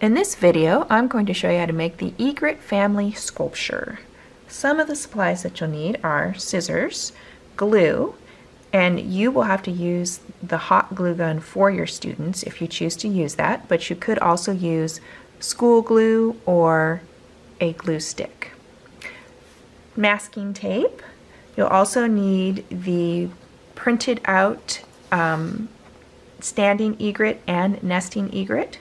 In this video, I'm going to show you how to make the Egret family sculpture. Some of the supplies that you'll need are scissors, glue, and you will have to use the hot glue gun for your students if you choose to use that, but you could also use school glue or a glue stick. Masking tape. You'll also need the printed out standing egret and nesting egret.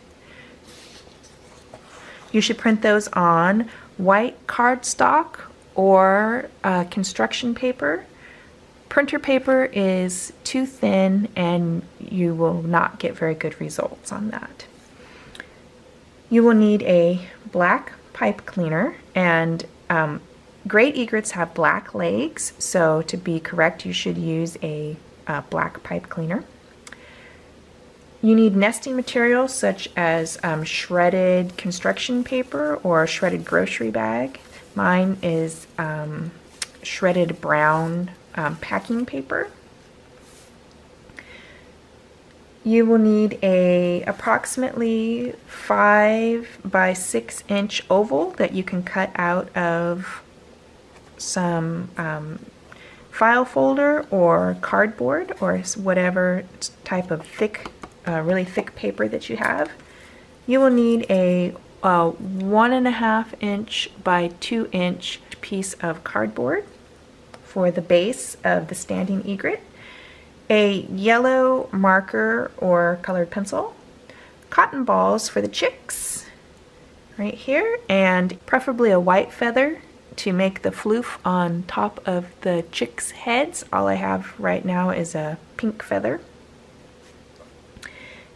You should print those on white cardstock or construction paper. Printer paper is too thin and you will not get very good results on that. You will need a black pipe cleaner, and great egrets have black legs, so to be correct you should use a black pipe cleaner. You need nesting materials such as shredded construction paper or shredded grocery bag. Mine is shredded brown packing paper. You will need a approximately 5 by 6 inch oval that you can cut out of some file folder or cardboard or whatever type of thick really thick paper that you have. You will need a 1.5 inch by 2 inch piece of cardboard for the base of the standing egret, a yellow marker or colored pencil, cotton balls for the chicks right here, and preferably a white feather to make the floof on top of the chicks' heads. All I have right now is a pink feather.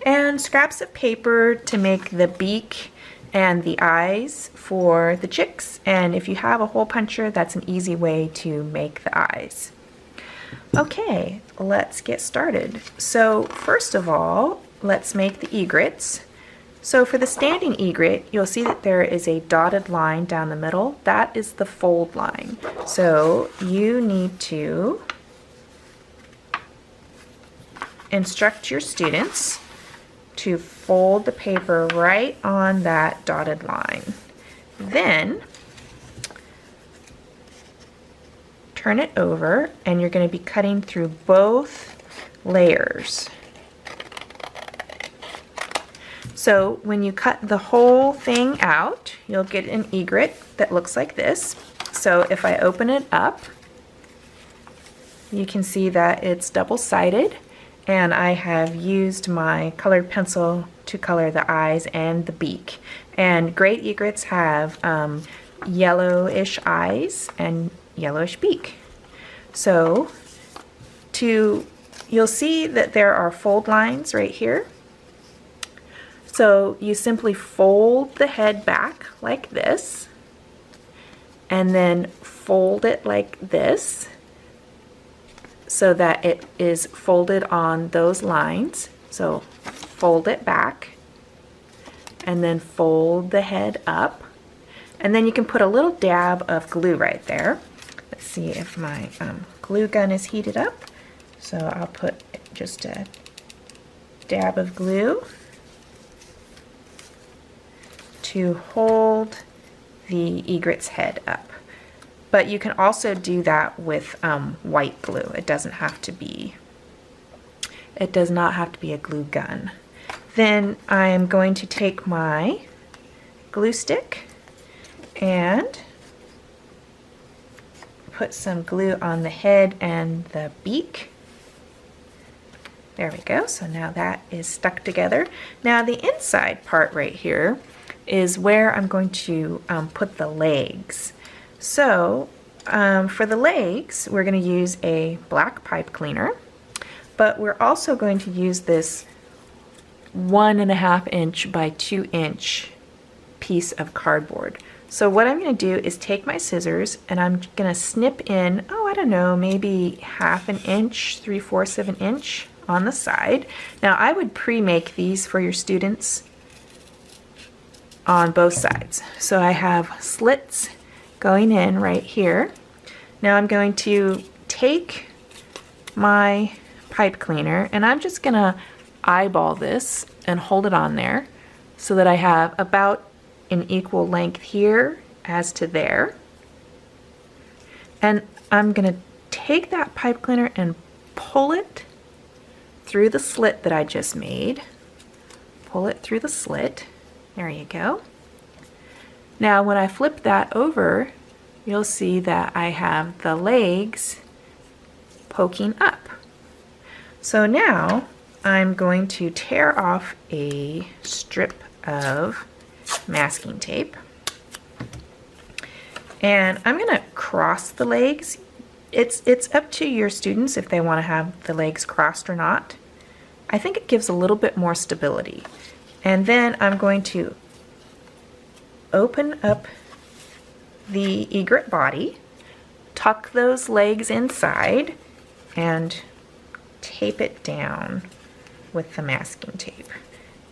And scraps of paper to make the beak and the eyes for the chicks, and if you have a hole puncher, that's an easy way to make the eyes. Okay, let's get started. So first of all, let's make the egrets. So for the standing egret, you'll see that there is a dotted line down the middle. That is the fold line. So you need to instruct your students to fold the paper right on that dotted line. Then turn it over, and you're going to be cutting through both layers. So when you cut the whole thing out, you'll get an egret that looks like this. So if I open it up, you can see that it's double-sided, and I have used my colored pencil to color the eyes and the beak. And great egrets have yellowish eyes and yellowish beak. So you'll see that there are fold lines right here. So you simply fold the head back like this, and then fold it like this, so that it is folded on those lines. So fold it back and then fold the head up, and then you can put a little dab of glue right there. Let's see if my glue gun is heated up. So I'll put just a dab of glue to hold the egret's head up. But you can also do that with white glue. It does not have to be a glue gun. Then I am going to take my glue stick and put some glue on the head and the beak. There we go. So now that is stuck together. Now the inside part right here is where I'm going to put the legs. So for the legs, we're going to use a black pipe cleaner, but we're also going to use this 1.5 inch by 2 inch piece of cardboard. So what I'm going to do is take my scissors and I'm going to snip in, I don't know, maybe 1/2 inch, 3/4 of an inch on the side. Now I would pre-make these for your students on both sides. So I have slits going in right here. Now I'm going to take my pipe cleaner and I'm just gonna eyeball this and hold it on there so that I have about an equal length here as to there. And I'm gonna take that pipe cleaner and pull it through the slit that I just made. Pull it through the slit. There you go. Now when I flip that over, you'll see that I have the legs poking up. So now I'm going to tear off a strip of masking tape. And I'm going to cross the legs. It's up to your students if they want to have the legs crossed or not. I think it gives a little bit more stability. And then I'm going to open up the egret body, tuck those legs inside, and tape it down with the masking tape.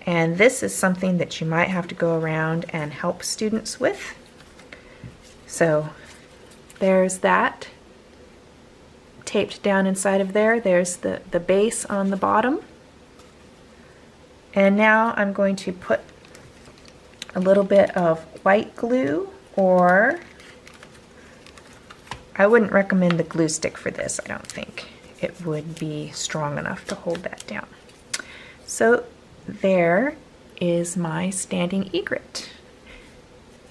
And this is something that you might have to go around and help students with. So there's that taped down inside of there. There's the base on the bottom. And now I'm going to put a little bit of white glue, or I wouldn't recommend the glue stick for this. I don't think it would be strong enough to hold that down. So there is my standing egret,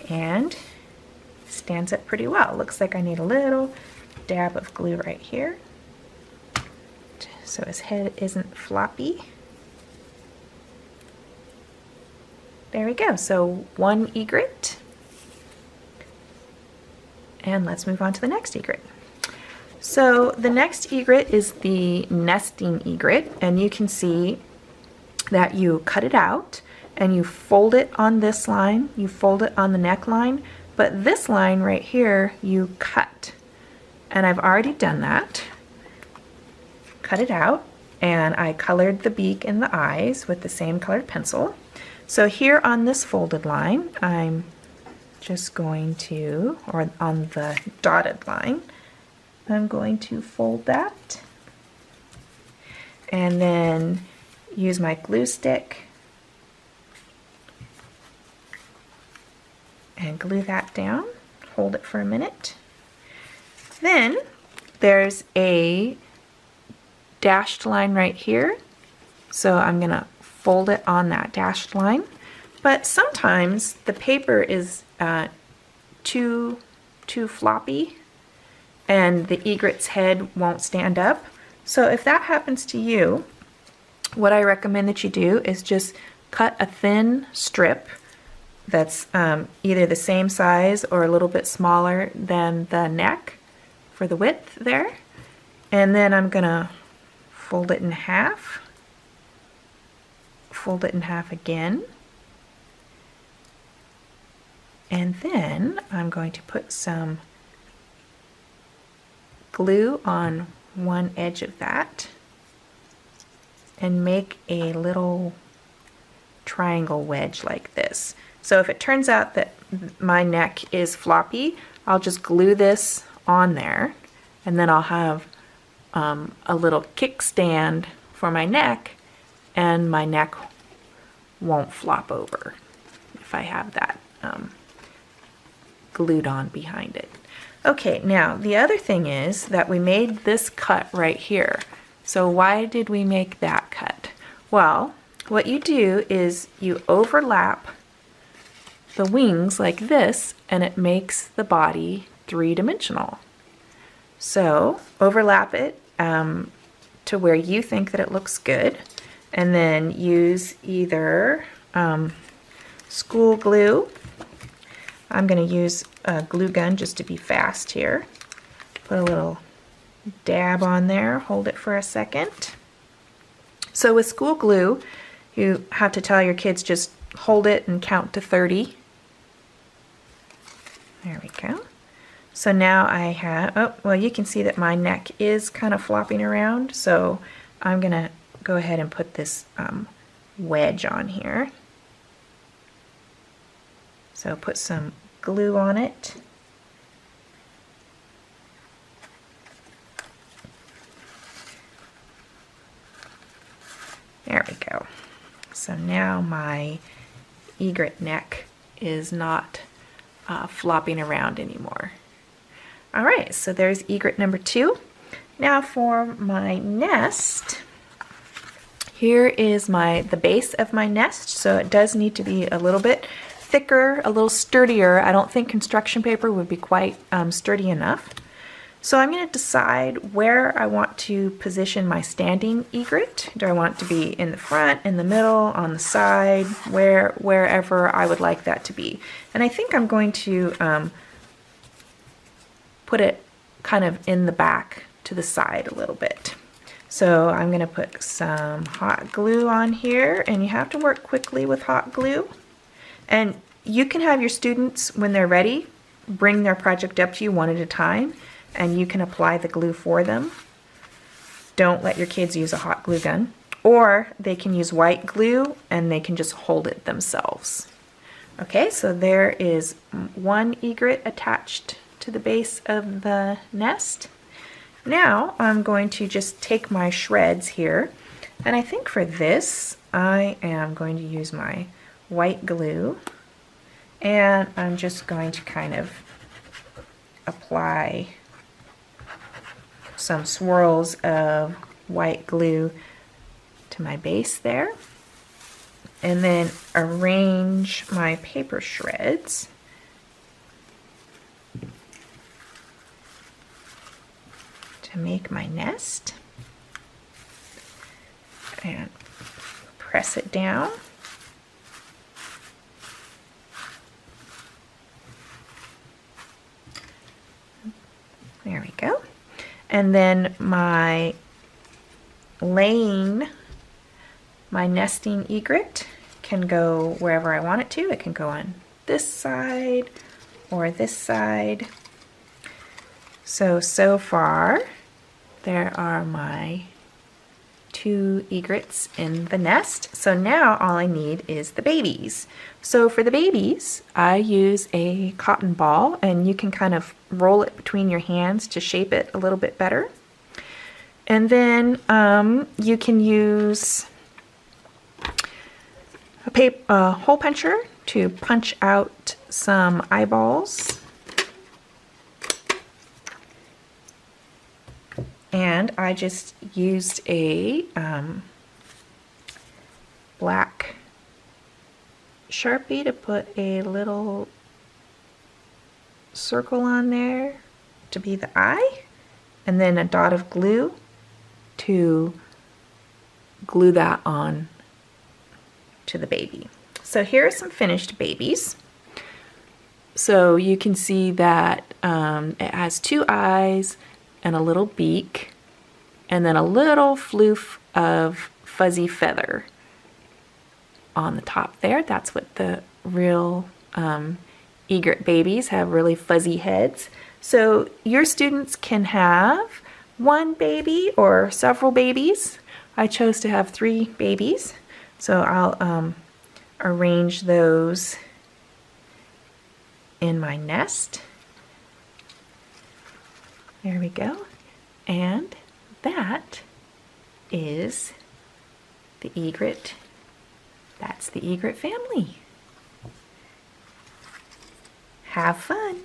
and stands up pretty well. Looks like I need a little dab of glue right here so his head isn't floppy. There we go. So one egret. And let's move on to the next egret. So the next egret is the nesting egret, and you can see that you cut it out and you fold it on this line, you fold it on the neckline, but this line right here you cut. And I've already done that. Cut it out, and I colored the beak and the eyes with the same colored pencil. So here on this folded line, I'm just going to, or on the dotted line, I'm going to fold that and then use my glue stick and glue that down, hold it for a minute. Then there's a dashed line right here, so I'm gonna fold it on that dashed line. But sometimes the paper is too floppy and the egret's head won't stand up. So if that happens to you, what I recommend that you do is just cut a thin strip that's either the same size or a little bit smaller than the neck for the width there. And then I'm gonna fold it in half, fold it in half again, and then I'm going to put some glue on one edge of that and make a little triangle wedge like this. So if it turns out that my neck is floppy, I'll just glue this on there, and then I'll have a little kickstand for my neck, and my neck won't flop over if I have that glued on behind it. Okay, now the other thing is that we made this cut right here. So why did we make that cut? Well, what you do is you overlap the wings like this, and it makes the body three-dimensional. So overlap it to where you think that it looks good, and then use either school glue. I'm going to use a glue gun just to be fast here. Put a little dab on there, hold it for a second. So with school glue, you have to tell your kids just hold it and count to 30. There we go. So now I have, oh, well, you can see that my neck is kind of flopping around, so I'm going to go ahead and put this wedge on here. So put some glue on it. There we go. So now my egret neck is not flopping around anymore. All right, so there's egret number 2. Now for my nest, here is the base of my nest, so it does need to be a little bit thicker, a little sturdier. I don't think construction paper would be quite sturdy enough. So I'm going to decide where I want to position my standing egret. Do I want it to be in the front, in the middle, on the side, wherever I would like that to be. And I think I'm going to put it kind of in the back to the side a little bit. So I'm going to put some hot glue on here, and you have to work quickly with hot glue. And you can have your students, when they're ready, bring their project up to you one at a time, and you can apply the glue for them. Don't let your kids use a hot glue gun. Or they can use white glue and they can just hold it themselves. Okay, so there is one egret attached to the base of the nest. Now I'm going to just take my shreds here, and I think for this I am going to use my white glue, and I'm just going to kind of apply some swirls of white glue to my base there, and then arrange my paper shreds to make my nest, and press it down. There we go. And then my nesting egret can go wherever I want it to. It can go on this side or this side. So far there are my 2 egrets in the nest. So now all I need is the babies. So for the babies, I use a cotton ball, and you can kind of roll it between your hands to shape it a little bit better. And then you can use a hole puncher to punch out some eyeballs. And I just used a black Sharpie to put a little circle on there to be the eye, and then a dot of glue to glue that on to the baby. So here are some finished babies. So you can see that it has 2 eyes and a little beak, and then a little floof of fuzzy feather on the top there. That's what the real egret babies have, really fuzzy heads. So your students can have 1 baby or several babies. I chose to have 3 babies, so I'll arrange those in my nest. There we go. And that is the egret. That's the egret family. Have fun.